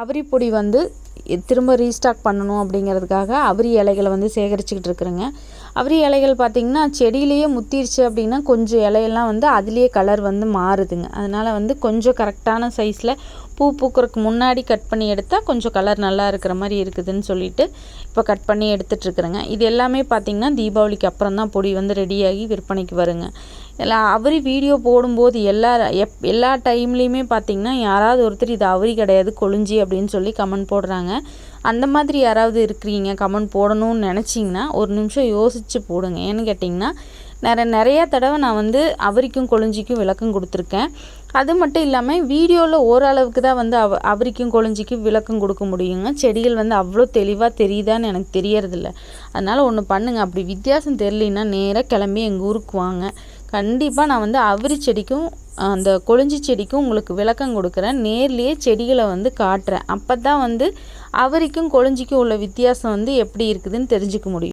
அவரி பொடி வந்து திரும்ப ரீஸ்டாக் பண்ணணும் அப்படிங்கிறதுக்காக அவரி இலைகளை வந்து சேகரிச்சுக்கிட்டு இருக்கிறேங்க. அவரி இலைகள் பார்த்திங்கன்னா செடியிலேயே முத்திருச்சு அப்படின்னா கொஞ்சம் இலையெல்லாம் வந்து அதுலேயே கலர் வந்து மாறுதுங்க. அதனால் வந்து கொஞ்சம் கரெக்டான சைஸில் பூ பூக்கிறதுக்கு முன்னாடி கட் பண்ணி எடுத்தால் கொஞ்சம் கலர் நல்லா இருக்கிற மாதிரி இருக்குதுன்னு சொல்லிட்டு இப்போ கட் பண்ணி எடுத்துகிட்ருக்குறேங்க. இது எல்லாமே பார்த்திங்கன்னா தீபாவளிக்கு அப்புறம் தான் பொடி வந்து ரெடியாகி விற்பனைக்கு வருங்க. எல்லாம் அவரி வீடியோ போடும்போது எல்லா டைம்லேயுமே பார்த்திங்கன்னா யாராவது ஒருத்தர் இது அவரி கிடையாது கொழிஞ்சி அப்படின்னு சொல்லி கமெண்ட் போடுறாங்க. அந்த மாதிரி யாராவது இருக்கிறீங்க கமெண்ட் போடணும்னு நினச்சிங்கன்னா ஒரு நிமிஷம் யோசித்து போடுங்க. ஏன்னு கேட்டிங்கன்னா நிறையா தடவை நான் வந்து அவரிக்கும் கொழிஞ்சிக்கும் விளக்கம் கொடுத்துருக்கேன். அது மட்டும் இல்லாமல் வீடியோவில் ஓரளவுக்கு தான் வந்து அவரிக்கும் கொழிஞ்சிக்கும் விளக்கம் கொடுக்க முடியுங்க. செடிகள் வந்து அவ்வளோ தெளிவாக தெரியுதான்னு எனக்கு தெரியறதில்ல. அதனால் ஒன்று பண்ணுங்கள், அப்படி வித்தியாசம் தெரியலன்னா நேராக கிளம்பி எங்கள் ஊருக்கு வாங்க. கண்டிப்பாக நான் வந்து அவரி செடிக்கும் அந்த கொழிஞ்சி செடிக்கும் உங்களுக்கு விளக்கம் கொடுக்குறேன். நேர்லேயே செடிகளை வந்து காட்டுறேன். அப்போ தான் வந்து அவரிக்கும் கொழிஞ்சிக்கும் உள்ள வித்தியாசம் வந்து எப்படி இருக்குதுன்னு தெரிஞ்சுக்க முடியும்.